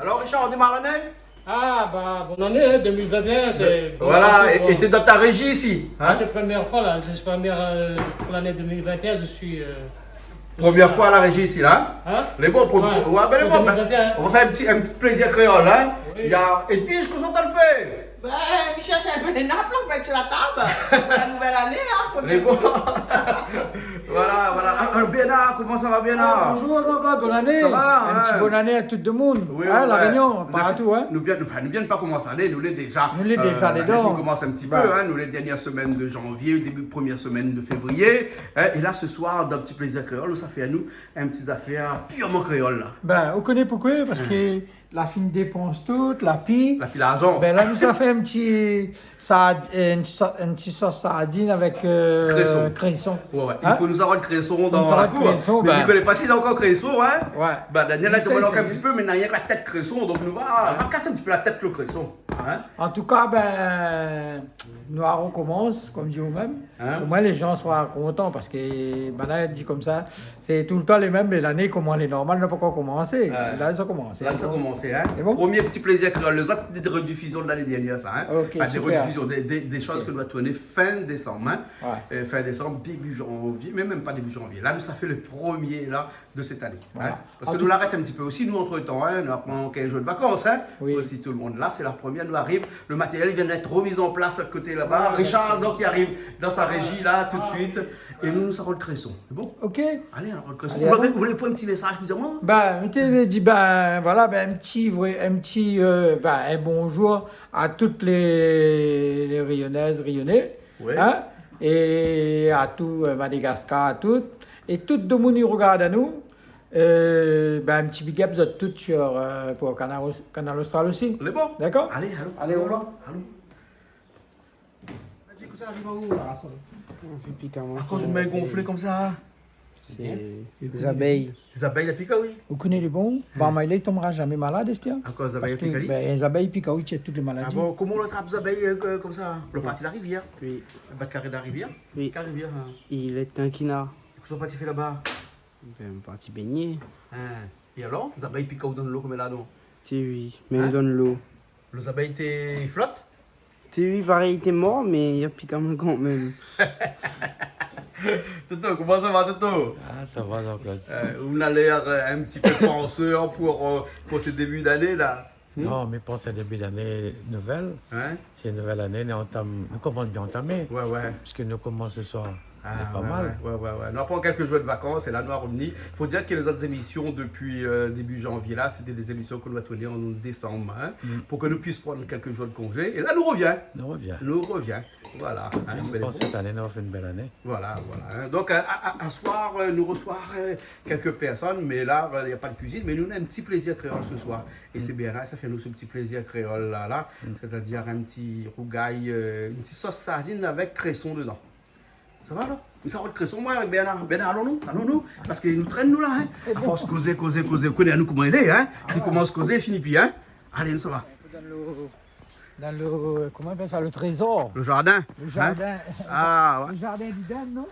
Alors Richard, on démarre l'année? Ah, bah, bonne année, 2021, c'est... Voilà, et t'es dans ta régie ici, hein? C'est la première fois, là, c'est la première, pour l'année 2021, je suis... Première fois à la régie ici, là. Hein? Les bons, Ouais, ben les bons, 2021. on va faire un petit plaisir créole, hein? Oui. Il y a Edwige, qu'est-ce qu'on t'a le fait? Ben, je cherche un peu des nappes là, pour mettre sur la table. Pour la nouvelle année, hein. Pour Les bons. Voilà. Alors Bénard, comment ça va Bénard? Bonjour Jean-Claude, bonne année. Ça va, Un hein? petit bonne année à tout le monde. Oui, Hein, La ouais. Réunion, partout. Hein. Nous viennent pas commencer l'année, nous l'est déjà. Nous l'est déjà dedans. On commence un petit peu, Ouais. hein, nous les dernières semaines de janvier, début de première semaine de février. Hein, et là, ce soir, dans Petit Plaisir Créole, ça fait à nous un petit affaire purement créole. Là. Ben, on connaît pourquoi, parce que la fine dépense toute, la pie. La pile à argent. Ben là, nous a fait un petit sauce sardine avec cresson. Ouais. Hein? Il faut nous avoir le cresson dans Une la salade cour. cresson, Mais ben. il ne connaît pas s'il a encore cresson, hein? Ouais. Bah, Daniel, là, il Ça, demande encore c'est- un petit peu, mais il n'a rien que la tête cresson, donc nous va casser un petit peu la tête le cresson. Hein? En tout cas, ben, nous on recommence, comme dit vous-même. Hein? Au moins, les gens soient contents, parce que, ben là, dit comme ça, c'est tout le temps les mêmes, mais l'année, comment elle est normale, n'a pas encore commencé. Ouais. Là, ça commence. Là, ça a commencé, hein? C'est bon? Premier petit plaisir créole, les autres des rediffusions de l'année dernière, ça, hein? Ok, Enfin, des super. rediffusions, des choses que nous va tourner fin décembre, hein? Ouais. Fin décembre, début janvier, mais même pas début janvier. Là, nous, ça fait le premier, là, de cette année. Voilà. Hein? Parce En que tout- nous l'arrêtons un petit peu aussi, nous, entre-temps, hein? Nous apprenons 15 jours de vacances, hein? Oui. Aussi, tout le monde. Là, c'est la première, nous arrive, le matériel vient d'être remis en place à côté là-bas. Voilà. Richard, donc, il arrive dans sa régie, là, tout de suite. Et nous savons le cresson. C'est bon? Ok. Allez, alors, le cresson. Allez, Vous allons. voulez pas un petit message, évidemment? Ben, mettez, dit, ben, voilà, ben, un bonjour à toutes les Rayonnaises, Rayonnais, Ouais. hein, et à tout Madagascar, à toutes, et tout le monde qui regarde à nous, ben, un petit big up, vous êtes toutes sur, pour Canal Austral aussi. On est bon? D'accord? Allez, allons. Allez, au revoir. Allons. Ça arrive à où? Pique à moi. À cause d'une main gonflée comme ça. C'est les abeilles. Les abeilles, la pica, oui. Vous connaissez les bons? Ben, mais là, il ne tombera jamais malade, Estia. À cause des Parce abeilles, que, la pica, ben, les abeilles piquent, oui, tu as toutes les Ah maladies. bon, comment on attrape les abeilles comme ça? Le parti de la rivière. Oui. Le bas de carré de la rivière. Oui. Quelle rivière? Hein? Il est un quinard. Qu'est-ce qu'on parti fait là-bas? Ben, parti baigner. Hein? Et alors? Les abeilles piquent dans l'eau comme là, non? Tu oui. Mais Hein? il donne l'eau. Les abeilles, ils flottent? Tu oui, pareil, il était mort, mais il a piqué un quand même. Toto, comment ça va, Toto? Ah, ça va, Jean-Claude. Vous avez l'air un petit peu penseur pour ce début d'année, là. Non, mais pour ce début d'année nouvelle, Hein? c'est une nouvelle année, nous commençons bien entamé, Ouais, ouais. puisque nous commençons ce soir. Ah, C'est pas ouais, mal. ouais. Nous avons quelques jours de vacances et là, nous avons revenu. Il faut dire que les autres émissions depuis début janvier, là, c'était des émissions que nous avons tourner en décembre, hein, pour que nous puissions prendre quelques jours de congé. Et là, nous revient. Nous reviens. Nous revient. Voilà. Hein, belle Pour époque. cette année, nous avons fait une belle année. Voilà. Hein. Donc, à soir, nous recevons quelques personnes, mais là, il n'y a pas de cuisine. Mais nous, on a un petit plaisir créole ce soir. Et c'est bien là, ça fait nous ce petit plaisir créole là. C'est-à-dire un petit rougail, une petite sauce sardine avec cresson dedans. Ça va là? Mais ça va le cresson, moi, avec Bernard. Bernard, allons-nous. Parce qu'il nous traîne, nous là. Hein? À force causer. Vous connaissez à nous comment il est, hein? Qui commence à causer, finit puis, hein? Allez, nous, ça va. Dans le, comment on appelle ça, le trésor. Le jardin. Le hein? jardin. Ah, ouais. Le jardin d'Iden, non?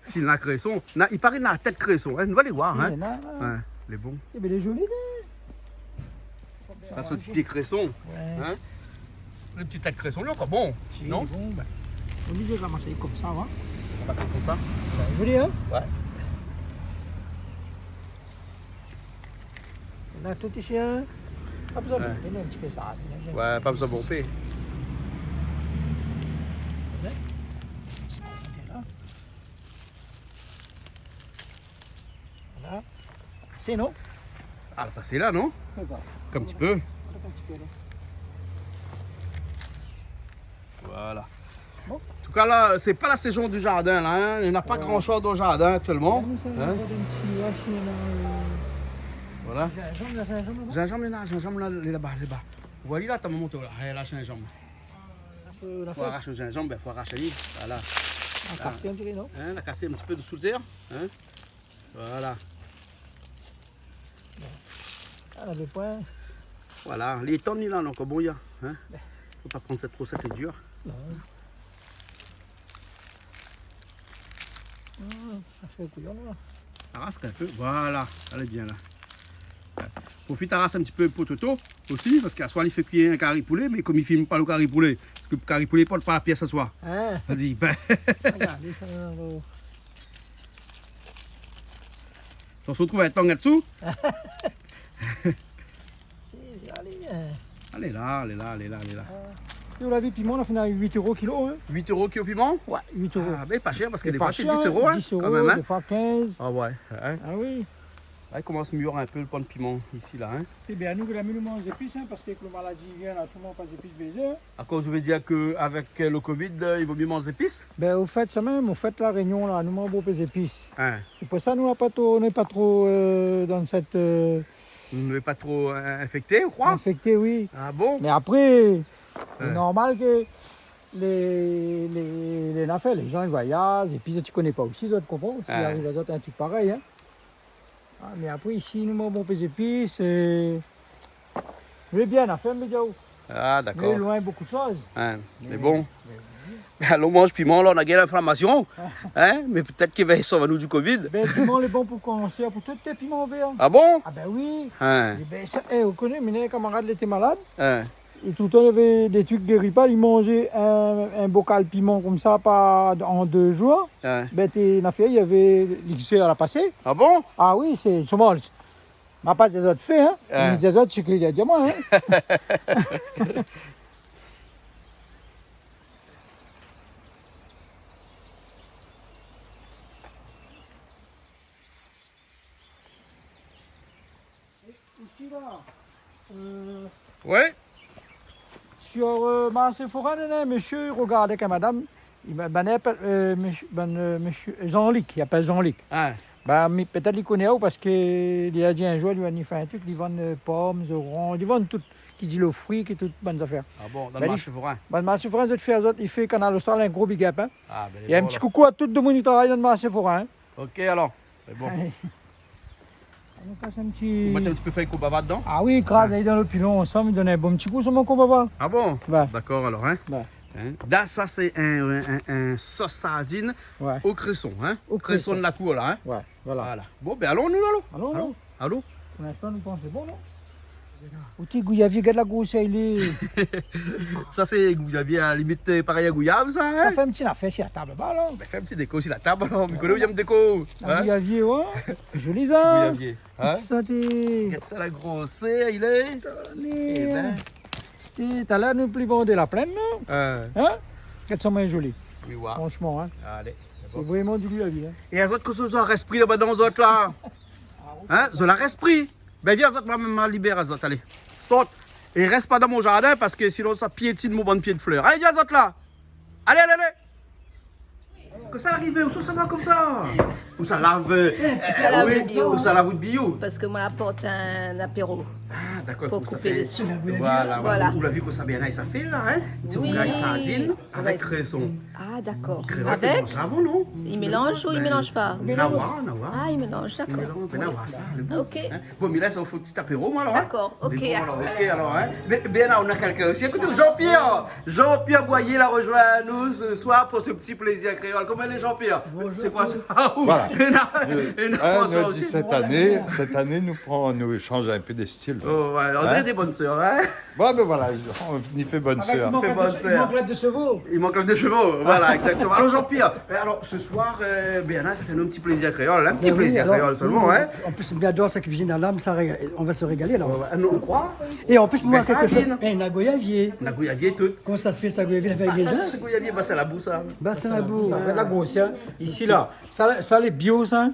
S'il a cresson. Il paraît dans la tête cresson. Hein? Nous allons les voir, Il hein? y en a, là. Ouais, les bons. Eh bien, les jolis, Ça, c'est le petit cresson. ouais. Hein? Le petit tête cresson, lui, encore bon. Si, Non? bon, ben, on disait ramasser comme ça, hein. On va passer comme ça. Ben, joli, hein? Ouais. On a tout ici, hein? Pas besoin de Ouais. donner un petit peu ça. Ouais, pas besoin de bomber. Voilà. C'est non? Ah, le passer là, non? Mais bon, Comme un petit peu. un petit peu, là. Voilà. Bon. En tout cas, là, c'est pas la saison du jardin, là. Hein? Il n'y a pas grand-chose dans le jardin actuellement. Nous, ça, on Hein? va donner un petit hachis, là, Voilà. gingembre, là, gingembre, là. Gingembre là, là-bas. Vous voyez là, t'as mon moto là. Allez, lâche un gingembre. La Faut fesse. arracher le gingembre, il faut arracher lui. Voilà. On a cassé, on dirait, non? Hein, la casser un petit peu de sous terre. Hein? Voilà. Ah, on avait point. Voilà. Les tonnes, là, donc bon, il y a. Hein? Faut pas prendre cette trop sec et dure. Non. Ça fait le couillon, là. Arrache un peu. Voilà. Elle est bien là. Profite à raser un petit peu pour Toto aussi, parce qu'à soir il fait cuire un carré poulet, mais comme il ne filme pas le carré poulet, parce que le carré poulet porte pas la pièce à soir. Hein? On dit, ben, Regardez ça. on se retrouve avec Tangatsu. Allez, Allez là, allez là, allez là, allez là. Et on l'a vu, piment, on a fait à 8 € kilo. Hein? 8 € kilo piment? Ouais, 8 €. Ah, mais pas cher, parce que C'est des pas fois c'est cher, 10 €, hein, 10 quand €, même. Hein. des fois 15. Ah ouais. Hein. Ah oui. Là, il commence à mûrir un peu le pan de piment ici, là. Hein. C'est bien, nous, que la nous mange des épices, hein, parce que la maladie vient, là, souvent pas d'épices baiser. Hein. À cause, je veux dire qu'avec le Covid, il vaut mieux manger des épices. Ben, au fait, ça même, au fait, la réunion, là, nous mangeons des épices. Hein. C'est pour ça, nous, on n'est pas trop dans cette Vous n'êtes pas trop infecté, je crois. infecté, oui. Ah bon? Mais après, Ouais. c'est normal que les affaires, les gens ils voyagent, et puis tu connais pas aussi, tu comprends? S'il Ouais. arrive à d'autres un truc pareil. Hein. Ah, mais après, ici, nous mangeons des épices. Et... Mais bien, la ferme, médiao. Ah, Mais d'accord. loin, beaucoup de choses. Hein. C'est bon. Alors, on mange piment, là, on a gagné l'inflammation. Hein? Mais peut-être qu'il va sauver nous du Covid. Ben, le piment, il est bon pour commencer, pour tout tes piments verts. Ah bon? Ah ben oui. Hein. Et ben, ça, vous connaissez, mes camarades étaient malades. Hein. Et tout le temps, il y avait des trucs de repas. Ils mangeaient un bocal piment comme ça en 2 jours. Hein. Ben, il y avait l'XC à la passée. Ah bon? Ah oui, c'est souvent. Ma pas des autres fait, hein. Ouais. Mais des autres, c'est qu'il y a diamant, hein. Ici, là, Ouais. sur Sephora, monsieur, il regardait avec madame. Monsieur Jean-Luc, il appelle Jean-Luc. Hein. Bah, mais peut-être qu'il connaît parce qu'il a dit un jour, il a fait un truc, ils vendent pommes, oranges, ils vendent tout, qui dit le fruit, qui toutes bonnes affaires. Ah bon, dans Ben, le il- marché forain. Bah, le marché forain, il fait Canal Austral un gros big up. Hein. Ah, ben, Et un bon, petit là. coucou à tout le monde qui travaille dans le marché forain. Hein. Ok, alors. C'est bon. On passe un petit... Vous mettez un petit peu feuille baba dedans? Ah oui, Kras, il est dans le pilon, ensemble, il donne un bon petit coup sur mon combat. Ah bon? Ouais. D'accord, alors, hein? Ouais. Hein? Là, ça, c'est un sauce sardine Ouais, au cresson, hein? Au Cresson de la cour, là, hein? ouais, voilà. Voilà. Bon, ben allons, nous, allons. Allons, Allons. Allons. pour l'instant, nous pensons c'est bon, non? Où t'es gouillavier, regarde la grosse, il est... Ça, c'est gouillavier à la limite pareil à gouillave, ça, hein? Ça fait un petit affaire sur la table, bah, alors. Ben, fais un petit déco sur la table, alors. Vous connaissez où il y a un déco? Un Hein? gouillavier, ouais. Joli, ça. Gouillavier. Hein? Santé. Regarde ça, la grosse, il est. Eh ben. T'as l'air de nous plus vendre la plaine, non? Hein? Qu'elles sont bien jolies, Oui, ouais. franchement, hein. Allez. C'est vraiment du gouillavier, hein. Et les autres, que ce soit reste pris là-bas dans les autres, là? Hein? Ze la reste pris. Ben, viens, les autres, moi-même, libère les autres, allez. Saute. Et reste pas dans mon jardin parce que sinon, ça piétine mon bon pied de fleurs. Allez, viens, les autres, là. Allez, allez, allez. Que ça arrive, où ça va comme ça? Où ça lave? Ça lave le oui, bio. où ça lave le bio? Parce que moi, apporte un apéro Ah, d'accord. pour faut que ça couper fait- le sucre. Voilà, Voilà. Vous l'avez vu que ça bien ça fait là, hein? Un petit Oui. bougaille sardine avec Ouais. cresson. Ah, d'accord. Créole, Avec ça avant, non? Il mélange ou il mélange pas Nawa. Ah, il mélange, d'accord. Nawa, ça, le bon. Ok. Hein? Bon, mais là, ça, il faut un petit apéro, moi, alors. hein? D'accord, ok. Mais bon, alors, ok, alors, hein? Mais bien là, on a quelqu'un aussi. Écoutez, Jean-Pierre. Jean-Pierre Boyer l'a rejoint à nous ce soir pour ce petit plaisir créole. Comment est Jean-Pierre? C'est quoi ça? Ah, oui. Voilà. Et Nous dit cette année, nous changeons un peu de style. Oh, ouais, on dirait des bonnes sœurs, hein? Bon, ben voilà, on y fait bonne Avec, sœur. Fais bonne sœur. il manque de chevaux. Il manque des chevaux, voilà, exactement. Alors Jean-Pierre, alors ce soir, bien là, ça fait un petit plaisir créole, un petit Ben oui, plaisir alors, créole seulement, hein? En plus, j'adore sa cuisine à l'âme, on va se régaler là. On croit? Et en plus, moi, Ben, quelque chose. sardine. Un goyavier. La gouillavier tout. Comment ça se fait, ça goyavier avec Ah, les ça, uns? ce gouillavier, bah, c'est la boue, ça. Bah, c'est la boue. Ça fait de la grosse, hein. Ici, là. Ça, les bio, ça.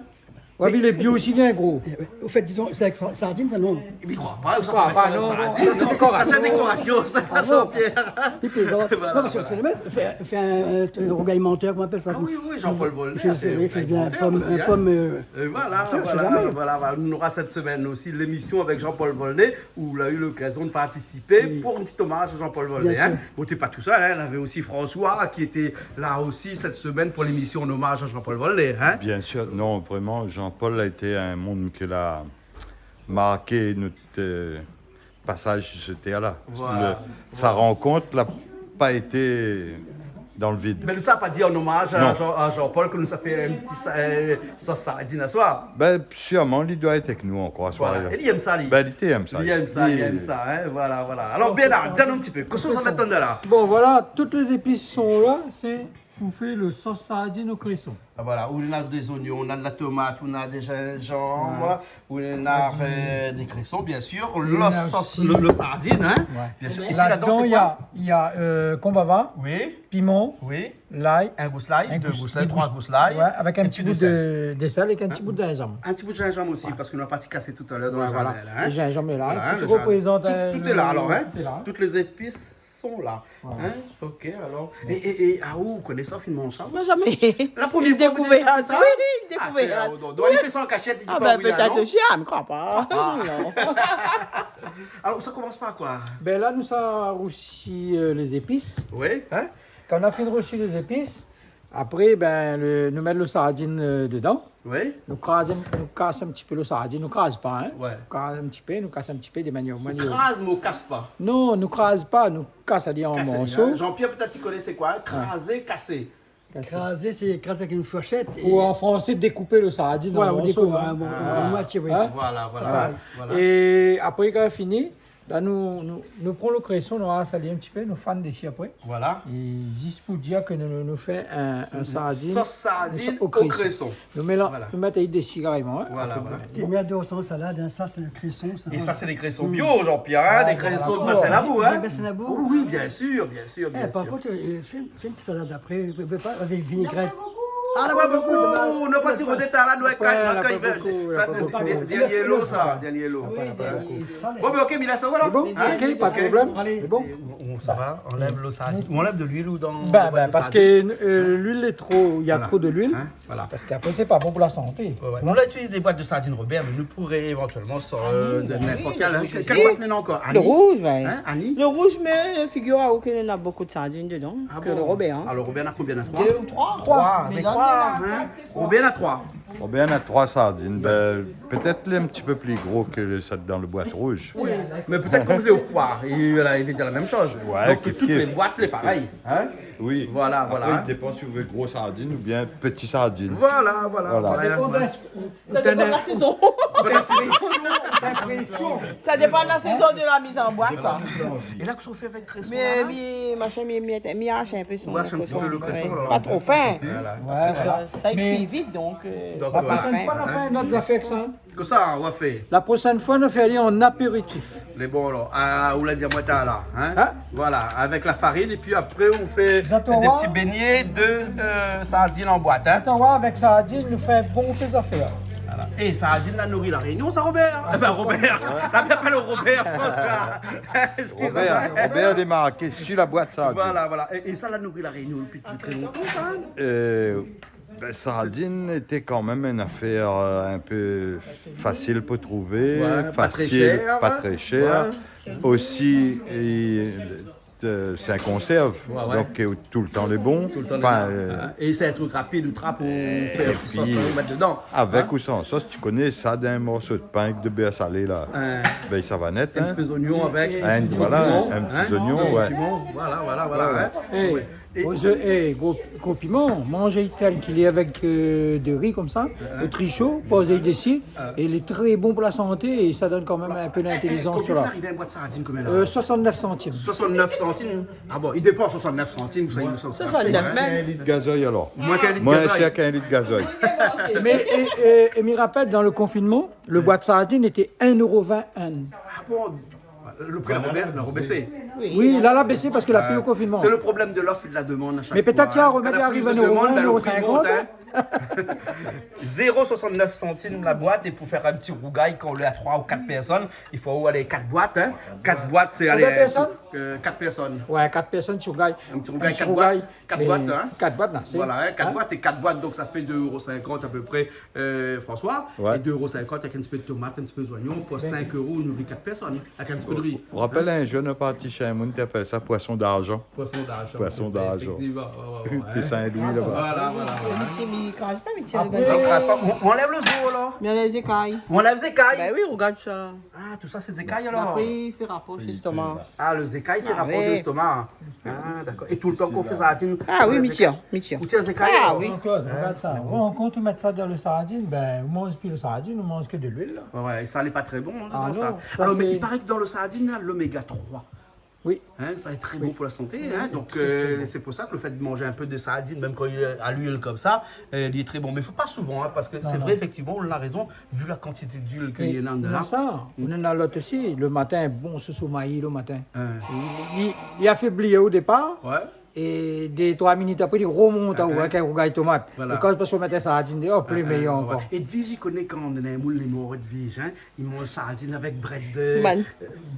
Ouais, les bio aussi bien gros. Au fait, disons, c'est avec sardine, ça non. Mais il croit pas, ça Crois peut pas, mettre non, ça, non, ça, ça, c'est décoration. Ça, c'est décoration, ça, Ah bon? Jean-Pierre. Il plaisant. Voilà, Non, parce que c'est le même. Fait un rogaille menteur, comment on appelle ça? Ah oui, oui, Jean-Paul Volnay. Il fait bien un pomme. Aussi, hein. Un pomme Et voilà, Tiens, c'est voilà, jamais. voilà. On aura cette semaine aussi l'émission avec Jean-Paul Volnay où il a eu l'occasion de participer pour un petit hommage à Jean-Paul Volnay. Bien Hein. sûr. Bon, t'es pas tout seul, hein. Il y avait aussi François qui était là aussi cette semaine pour l'émission en hommage à Jean-Paul Volnay. Hein. Bien sûr, non, vraiment, Jean-Paul a été un monde qui a marqué notre passage sur ce terre-là. Voilà. Sa rencontre n'a pas été dans le vide. Mais nous, ça n'a pas dit en hommage Non. à Jean-Paul que nous a fait un petit sauce sardine à soir. Ben, sûrement, il doit être avec nous encore à ce Voilà. soir-là. Et il aime ça, lui. Ben, il aime ça. Il aime ça, il aime ça. Hein? Voilà, voilà. Alors, Bernard, dis-nous un petit peu. Qu'est-ce que ça va être de là? Bon, voilà, toutes les épices sont là. C'est pour faire le sauce sardine au cresson. Ah, voilà, où on a des oignons, on a de la tomate, on a des gingembre, où on a des cressons, bien sûr, a la sauce, aussi- le sardine, hein, bien sûr. Et puis là-dedans, Là-dedans, c'est il y a combava, Oui, piment, oui. l'ail, Un gousse l'ail, deux gousses l'ail, trois gousses l'ail. ouais, avec un et petit puis bout de sel et un petit bout de gingembre. Un petit bout de gingembre aussi, parce qu'on n'a pas cassé tout à l'heure dans le Voilà, jardin, là, hein. le gingembre est là. Voilà, hein, tout le jardin. représente Tout est là, alors, hein. tout est là. Toutes les épices sont là. Hein? Ok, alors. Et ah, vous connaissez ça, finalement, ça? Moi, jamais. La première Il fois que vous découvert avez fait ça. Oui, il Ah, découvert. donc, il fait ça en cachette, il dit Ah, pas ben oui, là, peut-être non? aussi, je ne crois pas. Non. Alors, ça commence par quoi? Ben là, nous ça roussi les épices. Oui, hein? Quand on a fini de rousser les épices, après, ben, nous mettons le sardine dedans. Oui. Nous casse un petit peu le sardine. Nous crase pas, hein. Ouais. Nous casse un petit peu, nous casse un petit peu des manières. Crase, mais on casse pas. Non, nous crase pas, nous casse à dire en Casser, morceaux. hein. Jean-Pierre, peut-être tu connais c'est quoi? Hein? Craser, casser. Écraser, c'est écraser avec une fourchette. Ou en français, découper le sardine Voilà, en on morceaux. découpe, hein. en moitié, oui. Hein? Voilà, voilà. Voilà. Voilà. Et après, quand on a fini, là, nous prenons le cresson, nous va saler un petit peu, nous fans déchets après. Voilà. Et juste pour dire que nous faisons un sardine. Sauce sardine au au cresson. cresson. Nous mettons, Voilà. nous mettons des carrément. Hein. Voilà, voilà. T'es mis à dos sans salade, hein, ça c'est le cresson. Et ça, c'est des cressons bio, Jean-Pierre, hein? Des cressons de bassin à boue, hein? Bassin à boue. Oui, bien sûr, bien sûr, bien Par sûr. contre, fais une petite salade après, avec vinaigrette. Ah, là, pas beaucoup. On n'a pas tiré de détail là, nous, avec dernier lot, ça. Dernier lot. Bon, mais ok, Mila, ça va là? Bon, ok, pas de problème. Allez. C'est bon. Ça va, on lève l'eau sardine. On lève de l'huile ou dans. Parce que l'huile est trop, il y a Voilà. trop de l'huile. Hein, voilà. Parce qu'après, c'est pas bon pour la santé. Ouais, ouais. On utilise des boîtes de sardines Robert, mais nous pourrions éventuellement sortir de n'importe quel. Quelle boîte nous encore? Le rouge, oui. Hein, Annie? Le rouge, mais figure qu'il y a beaucoup de sardines dedans. Ah que bon? le Robert. Hein. Alors, Robert a combien? 3? 2 ou 3. 3, mais 3, hein? Robert a 3. Bon, ben, on a 3 sardines. Ben, peut-être un petit peu plus gros que ça dans le boîte rouge. Oui, mais peut-être comme je l'ai au poire, il va dire la même chose. Ouais, donc kiff, toutes kiff. les boîtes, c'est pareil. Hein? Oui. Voilà, Après, voilà. il dépend si vous voulez gros sardines ou bien petit sardines. Voilà, voilà. Voilà. voilà. Ça dépend de la saison. Ça dépend de la saison de la mise en boîte. Quoi. Et là, que ça fait avec cresson? Mais machin, mi hache un peu son. Ouais, c'est un petit peu le cresson, alors. Pas trop fin. Voilà. Ça cuit vite donc. Donc, La voilà. prochaine fois, on fait une autre affaire que ça. Que ça, on va faire. La prochaine fois, on fait aller en apéritif. Les bons, alors. Ah, où la diamante là. Hein? Hein? Voilà, avec la farine. Et puis après, on fait J'attends des voir. petits beignets de sardines en boîte. Hein? Attends, voir avec sardine, nous fait bon tes affaires. Voilà. Et sardines, la nourrit la Réunion, ça, Robert? Robert. La mère appelle Robert, François. Excuse-moi. Robert est marqué sur la boîte sardine. Voilà, voilà. Et ça, la nourrit la Réunion depuis très longtemps, ça? Ben, sardine était quand même une affaire un peu facile pour trouver, Ouais, pas très facile, cher, pas hein. très cher. Aussi, c'est un conserve, ouais. donc tout le temps les bons. Tout le temps, Enfin, et c'est un truc rapide ou trap pour faire un petit sauce puis, pour mettre dedans. avec ou sans sauce, tu connais ça d'un morceau de pain avec de beurre salé là. Ben, ça va net. Un Hein. petit peu d'oignon avec. Voilà, piment, un petit hein, oignon, des ouais. piments, voilà, hein. Gros piment, mangez tel qu'il est avec de riz comme ça, le trichot, posez dessus, et il est très bon pour la santé et ça donne quand même un peu d'intelligence sur Combien là. arrive à une boîte de sardines combien là 69 centimes. 69 centimes. Ah bon, il dépense 69 centimes, vous savez, nous sommes 69 Un même. litre de gazoil alors. Moins qu'un litre de Moins gasoil. cher qu'un litre de gazoil. Mais et me rappelle, dans le confinement, le boîte de sardines était 1,21 €. Ah bon, le prix l'a rebaissé. Oui, il a baissé parce qu'il a plus au confinement. C'est le problème de l'offre et de la demande à chaque Mais fois. peut-être qu'il y a un hein. remède Quand la arrive plus à de €1, demande, ben, le prix 1,50 monte, hein. 0,69 centimes la boîte et pour faire un petit rougail quand on est à 3 ou 4 personnes, il faut aller 4 boîtes. Hein. 4 boîtes, c'est aller. Combien de personnes 4 personnes. Ouais, 4 personnes sur rougail. Un petit rougail, 4 boîtes. 4 boîtes, hein. 4 boîtes, là, c'est. Voilà, hein, 4 hein. boîtes et 4 boîtes, donc ça fait 2,50 € à peu près, François. Ouais. Et 2,50 € avec un petit peu de tomate, un petit peu d'oignon, pour 5 €, on nourrit 4 personnes, avec un petit peu de riz. Je rappelle un jeune parti chez un monde qui appelle ça poisson d'argent. Poisson d'argent. Poisson d'argent. Effectivement. T'es Saint-Louis là-bas. Voilà. Un petit il crase pas, Michel. Après- Ça crasse pas. On enlève le zoo là. Mais les écailles. On enlève les écailles. Ben oui, regarde ça. Ah, tout ça c'est écailles alors. Après, il fait rapport chez l'estomac. Ah, le écailles fait Ah, rapprocher oui. l'estomac. Ah, d'accord. Et tout le temps qu'on fait sardine. Ah oui, on Michel. Ou tiens, écailles. Ah alors. oui. Jean-Claude, regarde ça. Bon, quand tu mets ça dans le sardine, ben, on mange plus le sardine, on mange que de l'huile. là. Ouais, ça n'est pas très bon. Hein, Ah dans non, ça. ça, Alors, mais c'est- il paraît que dans le sardine, là, l'oméga 3. Oui. Hein, ça est très bon pour la santé. Hein, donc, c'est pour ça que le fait de manger un peu de sardine, même quand il est à l'huile comme ça, il est très bon. Mais il ne faut pas souvent, hein, parce que c'est vrai, effectivement, on a raison, vu la quantité d'huile qu'il y a Non, là. ça, on en a l'autre aussi. Le matin, bon, ce soumaï le matin. Ouais. Il affaiblit au départ. Ouais. Et des 3 minutes après, il remonte en haut avec un rougail tomate. Voilà. Et quand parce qu'on mettait sardine dehors, plus meilleur Ouais. encore. Et de Vige, il connaît quand on est un moule, les morts de Vige. Hein, ils mangent sardine avec bread de. Man.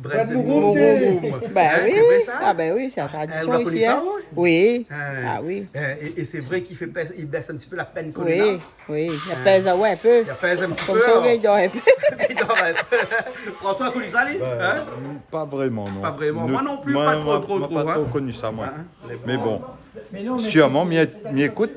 Bread de mouroum. Ben Hein, oui. c'est vrai ça? Ah ben oui, c'est la vous tradition la connaissez ici. ça, Hein? ouais? Oui. Hein, Ah oui. Et c'est vrai qu'il il baisse un petit peu la peine qu'on est là. Oui. Oui. Il pèse ouais, un peu. Il pèse un petit Comme peu. ça, alors. il dort un peu. Il dort un peu. François a connu ça, lui hein? Pas vraiment, non. Pas vraiment. Moi non plus, pas trop, moi, trop, moi, trop, pas hein. trop connu ça, moi. Mais bon, Mais non, mais sûrement, m'y écoute.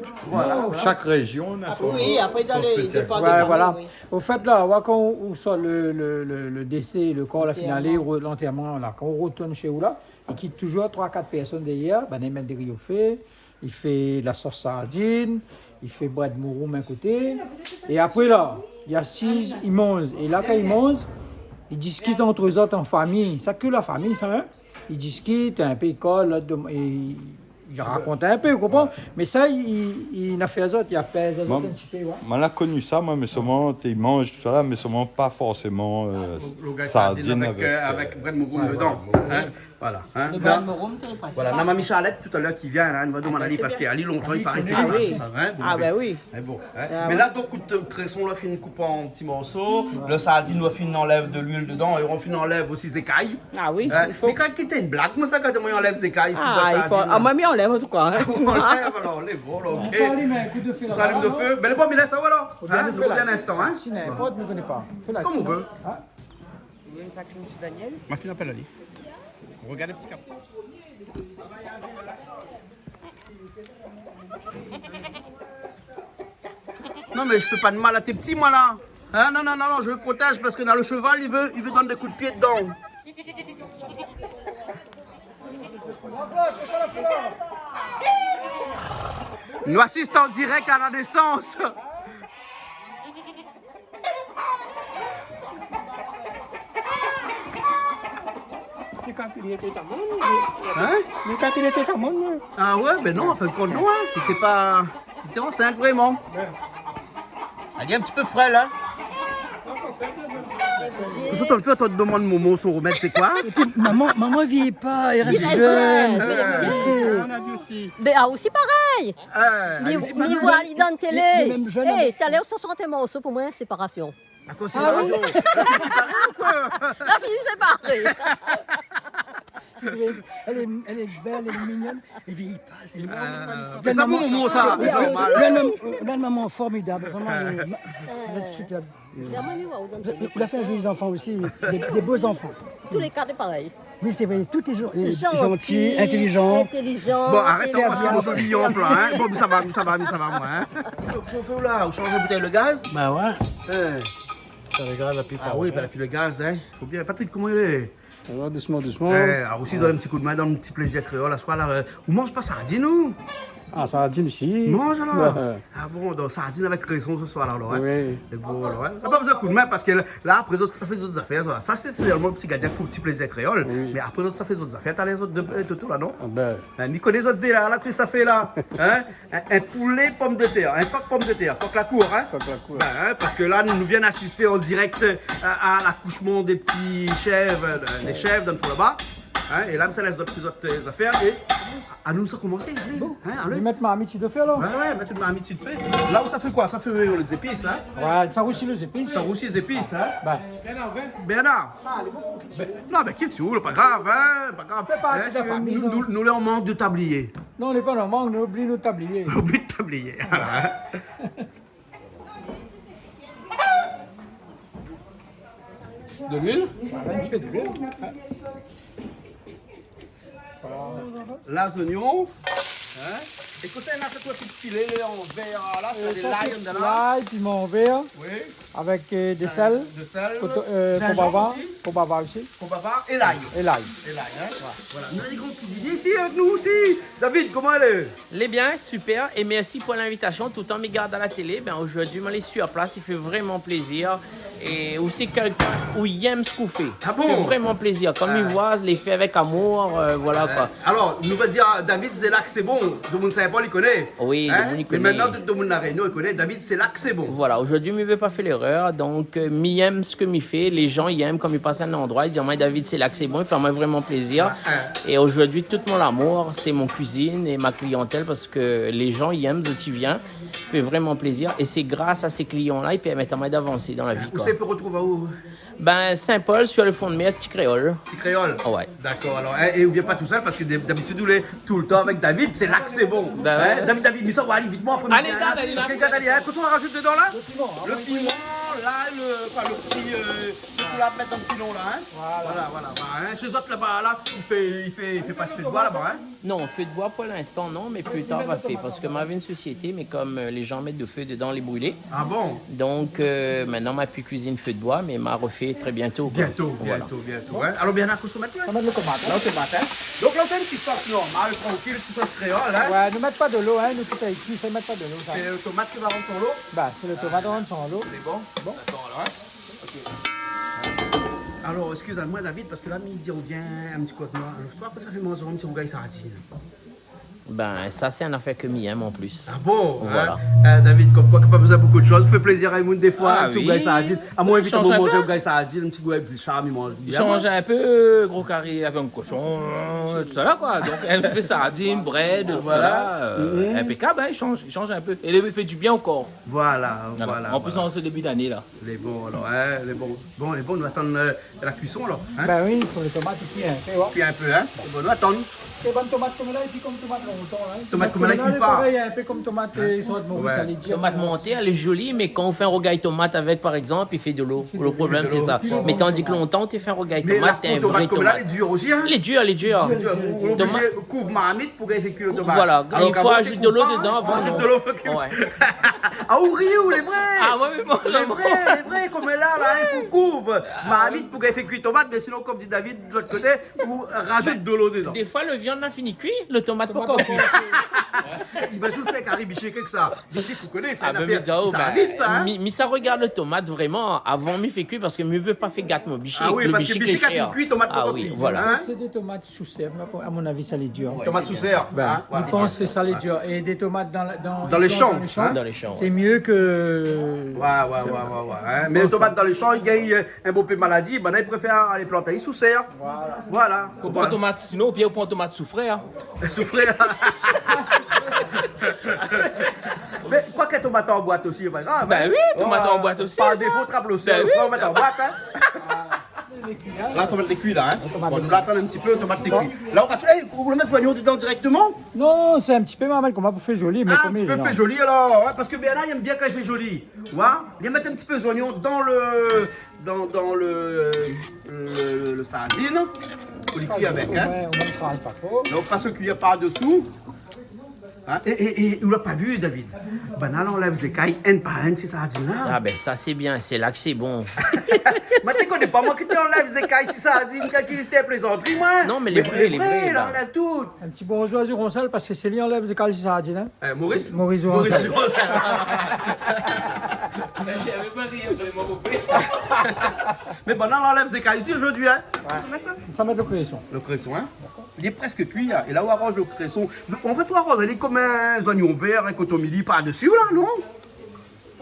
Chaque région a son, Oui, après dans son les spécial. départs de ouais, famille, voilà. oui. Au fait, là, quand on sort le décès, le corps, la finale, l'enterrement, là, quand on retourne chez vous, là, il quitte toujours 3-4 personnes derrière, ben, il met des riz au fait, il fait la sauce sardine, il fait bread mouroum un côté, et après, là, il y a 6, ils mangent. Et là, quand ils mangent, ils discutent entre eux autres en famille. Ça que la famille, ça, hein? Ils discutent, un peu, ils collent, et ils racontent un peu, vous comprenez? Mais ça, il n'a fait les autres, il a fait les autres un petit peu, ouais. Moi, j'ai connu ça, moi, mais seulement, ils mangent tout ça, là, mais seulement pas forcément Le gars sardine avec bread mouroum dedans. Hein? Voilà. Hein? Le bal morum, c'est le principe. Voilà, on a Mamie Charlotte tout à l'heure qui vient, hein, elle va demander parce qu'elle lit longtemps, il paraît que Ah ça, oui. ça va. Hein, Ah ben oui. Mais bon, hein. Ah Mais ouais. là, donc, cresson, là, fait une coupe en petits morceaux. Le sardine, là, on enlève de l'huile dedans et on enlève aussi des écailles. Ah oui, Hein. il faut. Mais quand il y a une blague, moi, ça, quand on enlève des écailles, c'est Ah, pas il faut. sardine. Ah, moi, on lève en tout cas. hein. On enlève, alors, on les vole, ok. On s'allume un coup de feu On là-bas. s'allume de feu. Mais bon, mais laisse ça, voilà. Faut bien Hein, le nous faire, là. reviens un instant, hein. Si n'importe, ne connaît pas. Fais la Comme on sinon. veut. Hein? Une sacrée monsieur Daniel. Ma fille appelle Ali. Regarde le petit cap. Non mais je fais pas de mal à tes petits moi là. Hein, non, non, non, non, je le protège parce que dans le cheval, il veut donner des coups de pied dedans. Nous assistons en direct à la naissance. Hein? Ah ouais, ben non, en fin de compte, non, hein. T'étais enceinte vraiment. Elle est un petit peu frêle, hein. Qu'est-ce que tu fais, toi, te demande Momo, son remède, c'est quoi? Maman vieillit pas, elle reste Il reste jeune. jeune, mais il est bien. Mais ah, aussi pareil. Mais Allez-y, pas voit Ali dans la les télé. mêmes jeunes, Hey, t'as l'air 60 morceaux pour moi, séparation. à considération. La fille séparée. Elle est belle, elle est mignonne, elle vieillit pas. C'est C'est ça, mon Momo, ça. Oui, ah, Normal. une maman formidable, vraiment elle est superbe. Elle a fait un joli enfants aussi, des beaux enfants. Tous les cas, c'est pareil. Oui, c'est vrai, tout est gentil, intelligent. Intelligent. Bon, arrête ça et- parce que mon joli enfant, hein. Bon, mais ça va, moi, hein. Qu'est-ce qu'on fait où là? On change la bouteille de gaz? Bah ouais. Hein. Ça regarde la plus Ah oui, ben, puis le gaz, hein. Faut bien. Patrick, comment il est? Doucement, doucement. Alors aussi, donne un petit coup de main, donne un petit plaisir créole. À soir, là, on mange pas sardine, nous? Ah, ça a dit aussi. Mange alors. Ouais. Ah bon, donc sardine avec cresson ce soir, alors, hein. Oui. C'est beau, alors, hein. T'as pas besoin de coup de main parce que là, après les autres, ça fait des autres affaires. Ça, c'est seulement le petit gardien pour le petit plaisir créole. Mais après les autres, ça fait des autres affaires. T'as les autres de tout là, non? Ah ben, Hein, mais connais les autres délais, là, que ça fait là. Hein? Un poulet, pomme de terre, un coq, pomme de terre, coq la cour, hein? Coq la cour. Ben, hein, parce que là, nous viennent assister en direct à l'accouchement des petits chèvres, les chèvres dans le fond là-bas. Hein? Et là, ça laisse d'autres affaires. Et à nous, ça commence. Allez. Hein, allez. Ils mettent ma amitié de faire là. Ouais, mettre une marmite de fait. Là où ça fait quoi? Ça fait les épices, hein? Ouais, ça aussi les épices. Ça roussit les épices, hein? Ben, Bernard! Non, mais qui te saoule, pas grave, hein? Pas grave. Fais partie de la famille, ça. Nous, là, on manque de tablier. non, on n'est pas dans le manque, on oublie nos tabliers. On oublie de tablier. Voilà, hein. De l'huile? Un petit peu de l'huile. Les oignons. Hein? Et que ça, on a fait quoi, petit filet en verre, là, c'est des Ça, l'ail, c'est on a là. l'ail, piment vert, Oui. avec des sels, De sel, combava aussi, combava et l'ail. et l'ail. Et l'ail, hein. Voilà. On a des grands cuisiniers ici avec nous aussi. David, comment elle est? Les bien, super, et merci pour l'invitation. Tout le temps, me garde à la télé. Ben, aujourd'hui, je suis sur place, il fait vraiment plaisir. Et aussi quelqu'un où il aime ce qu'on fait. Ah bon? Il fait vraiment plaisir. Comme il voit, les fait avec amour, voilà quoi. Alors, nous va dire David, c'est là que c'est bon. Tout le monde ne savait pas, il connaît. Oui, tout le monde, il connaît. Mais maintenant, tout le monde la réunion, il connaît. David, c'est là que c'est bon. Voilà, aujourd'hui, je ne vais pas faire l'erreur. Donc, il aime ce que je fais. Les gens, ils aiment comme il passe à un endroit. Ils disent, moi, David, c'est là que c'est bon. Il fait moi vraiment plaisir. Et aujourd'hui, tout mon amour, c'est mon cuisine et ma clientèle parce que les gens, ils aiment ce qui vient. Ça fait vraiment plaisir. Et c'est grâce à ces clients-là, ils permettent à moi d'avancer dans la vie. Où c'est pour retrouver où? Ben, Saint-Paul, sur le fond de mer, petit créole. Petit créole. Ouais. D'accord, alors, et on vient pas tout seul parce que d'habitude, on est tout le temps avec David, c'est là que c'est bon. Ben ouais. David, mais ça, on va aller vite, moi, après. Allez, garde, allez, là. Qu'est-ce qu'on rajoute dedans, là? Le piment, là, le petit. Tu la mettre dans le pilon, là, hein? Voilà. Hein? Chez autres, là-bas, là, il fait pas ce feu de bois, là-bas, hein? Non, feu de bois pour l'instant, non, mais plus tard, va faire. Parce que m'avait une société, mais comme les gens mettent de feu dedans, les brûler. Ah bon? Donc, maintenant, ma plus cuisine feu de bois, mais m'a refait très bientôt. quoi. Bientôt. Hein? Alors, bien, à quoi mettre là? On met le tomate. Là, c'est matin. Donc, là, on fait une petite sauce normale, tranquille, une petite sauce créole, hein? Ouais, ne mettre pas de l'eau, hein, nous tout est ici, ne mettre pas de l'eau. ça. C'est le tomate qui va rentrer dans l'eau. Bah, c'est le tomate rentre sans l'eau. C'est bon? D'accord, alors, hein? Ok. Alors, excuse-moi, David, parce que là, midi, on vient un petit coup de moi. Le soir, après, ça fait manger un petit rougail sardine. Ben, ça, c'est un affaire que m'y aime en plus. Ah bon? Voilà. Hein? David, comme quoi, qui n'a pas besoin de beaucoup de choses, fait plaisir à Raymond des fois, Ah un petit oui. rougail sardine. À moi, évite de Change un manger peu. un rougail sardine, un petit rougail plus charme, il mange Il bien. change un peu, gros carré avec un cochon, tout ça là quoi. Donc un petit peu sardine, bread, tout ça là. Impeccable, hein, il change un peu. Et il fait du bien au corps. Voilà. En plus, en ce début d'année là. Les bons, alors, hein, les bons. Bon, les bons, nous attendons la cuisson, alors. Hein? Ben oui, pour les tomates, il y a un peu, Puis un peu, hein? C'est bon, nous attendons. C'est bonne tomate comme là, et puis comme tomate longtemps, là. Tomate comme là, qui est part. pareil, un peu comme tomate, ils sont de Maurice, Ouais. allez dire. Tomate montée, elle est jolie, mais quand on fait un rogaille tomate avec, par exemple, il fait de l'eau. Le problème, c'est ça. Mais tandis que longtemps, tu fais un rogaille Mais la tomate, t'es un vrai tomate comme là, tomate. elle est dure aussi, hein? Elle est dure, elle est dure. On est obligé de couvre marmite pour qu'elle cuire le tomate. Voilà, Alors il faut qu'avant, ajouter tu de l'eau coupes pas, dedans hein? avant. Ajoute non. de l'eau, faut que- Ouais. Ah, ou riz, les vrais! Ah, ouais, mais bon, Les vrais, comme là, il faut couvre marmite pour qu'elle fait cuire tomate, mais sinon, comme dit David, de l'autre côté, ou rajoute de l'eau dedans. Des fois, le viande a fini cuit, le tomate pas encore cuit. Ben, je le fais, Carrie, Biché, que ça. Biché, vous connaissez, ça. Ah, ben, mais Ça va vite, ça, hein? mais ça regarde le tomate vraiment avant m'y fait cuire parce que mieux veut pas faire gâte mon biché. Ah oui, le parce que Biché, qui est quand il cher. cuit, tomate Ah pas oui, cuit. voilà. Hein? C'est des tomates sous serre, mais à mon avis, ça les dure. Tomate sous serre. Ben, hein? je pense que c'est ça les dure. Et des tomates Dans les champs. Dans les champs. C'est mieux que. Ouais. Hein? Mais les tomates dans les champs, ils gagnent un beau peu de maladie, ben là, ils préfèrent les planter sous serre. Voilà. On prend tomate sinon, ou bien on prend tomate sous frais. Hein. Souffrir. Mais quoi que tomate en boîte aussi, c'est pas grave. Ben hein? oui, tomate en boîte aussi. Par défaut, trappe le sol, Ben oui, faut ça mettre en va. boîte. Hein? Là, tomate est cuite là. Hein? Bon, nous l'attendons un petit peu, tomate est cuite. Là, on va le mettre oignon dedans directement. Non, c'est un petit peu mal qu'on m'a pour faire joli, mais Ah, un comme petit il peu non. fait joli alors. Hein? Parce que Béana, il aime bien quand il fait joli. Ouais? Il aime mettre un petit peu d'oignon dans le sardine. Faut les cuire avec. Hein? Ouais, on ne travaille pas trop. Donc, passe le cuillère par-dessous. Hein? Et on l'a pas vu, David. Ben, là, on enlève les écailles, une par une, ces sardines-là. Ah ben ça c'est bien, c'est là que c'est bon. Mais tu connais pas moi qui t'enlève les écailles, ces sardines, quand il était plaisanterie, moi. Non, mais les vrais, il là. enlève tout. Un petit bonjour à Zuroncel parce que c'est lui enlève les cales sardines. Hein? Maurice Maurice Zuroncel. Zuroncel. Il n'y avait pas rien vraiment pour faire. Mais bon, là, on enlève les écailles ici aujourd'hui, hein. Ça met le cresson. Le cresson, hein. Il est presque cuit, hein. Et là où arrange le cresson. En fait, on arrange, elle est comme un oignon vert, un coton-mili par-dessus, là, non?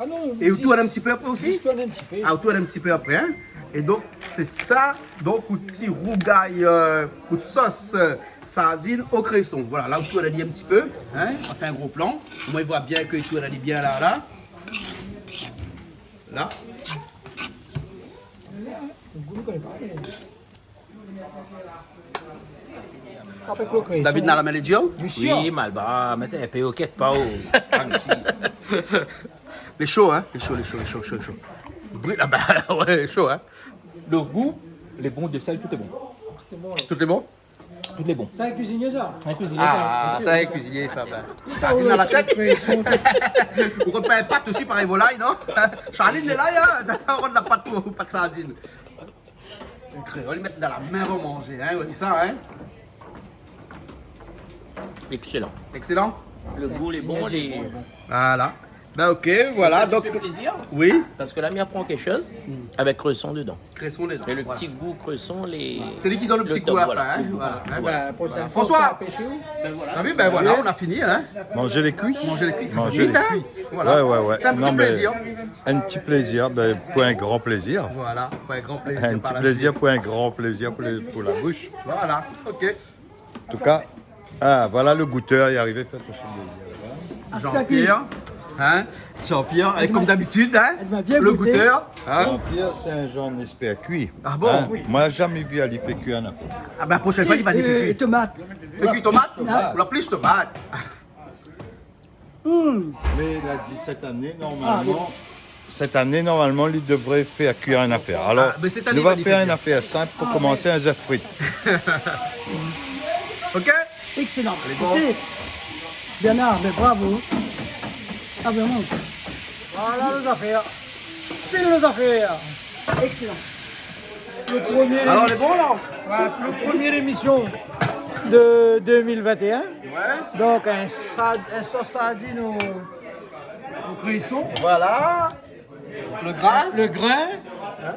Ah non. Et tout un petit peu après aussi? Juste un petit peu. Ah, tout un petit peu après, hein. Et donc, c'est ça, donc, un petit rougail, une sauce sardine au cresson. Voilà, là où tout elle a dit un petit peu, hein. On fait un gros plan. Au moins, il voit bien que tout elle a dit bien là. Là. David n'a la maladie? Oui, malba, mettez un peu au quête pas au. Les chauds, hein? Les chauds. Ah bah ouais, chaud, hein? Le goût, les bons de sel, tout est bon. Tout est bon? Tout est bon. Ça a cuisiné ça. Un cuisinier, Ah, ça est cuisinier, ça. Ben. Ça, Sardine dans la tête. cuisson. Vous reprenez un pâte aussi, pareil, volaille, non? Charline est là, hein? On a de la pâte pour pâte sardine. Les créoles, ils mettent dans la main pour manger, hein? Vous voyez ça, hein? Excellent. Excellent. Le goût est bon, les... Voilà. Ben ok, voilà. Ça Donc, fait plaisir, oui, parce que là, on apprend quelque chose avec cresson dedans. cressons les dents. Et le Voilà. petit goût cresson, les... C'est lui qui donne le petit top, coup à la voilà. fin, hein? Voilà. Hein, Voilà, prochaine fois, François, on fait un péché. t'as vu? Ben voilà, on a fini, hein? Manger les cuits. Manger les cuits, ça fait Manger vite, les hein? cuits. Voilà. Ouais. C'est un petit Non, mais plaisir. Un petit plaisir, ben, pour un grand plaisir. Voilà, ouais, grand plaisir. Un par petit la plaisir suite. pour un grand plaisir pour la bouche. Voilà, ok. En tout cas, voilà le goûteur est arrivé. Faites attention de Jean-Pierre, hein? Jean-Pierre, comme d'habitude, hein? Elle m'a bien Le goûté. goûteur, hein? Jean-Pierre Saint-Jean espère cuit. Ah bon? Hein? Moi, j'ai jamais vu Ali faire cuire un affaire. Ah ben, la prochaine fois, il va dire Et cuit. tomate. Fait cuit tomate? Ou la plus tomate? Mais il a dit cette année, normalement, il devrait faire cuire un affaire. Alors, Ah, mais cette année, il il va va dire faire faire une affaire simple pour commencer un œuf frit. Ok? Excellent. bon. Écoutez, Bernard, mais bravo. Ah, vraiment. Voilà les affaires. C'est les affaires. Excellent. Le premier Alors, on est bon, là? la première émission de 2021. Ouais. Donc un sauce sardine au cresson, Voilà. Le grain. le grain,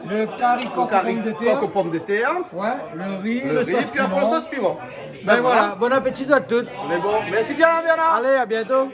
le curry coq aux pommes de terre, Coq aux pommes de terre. ouais, le riz, Le le riz, sauce puis après, piment. sauce piment. Ben voilà, bon appétit à tous. On est bon. Merci bien, Bernard. Allez, à bientôt.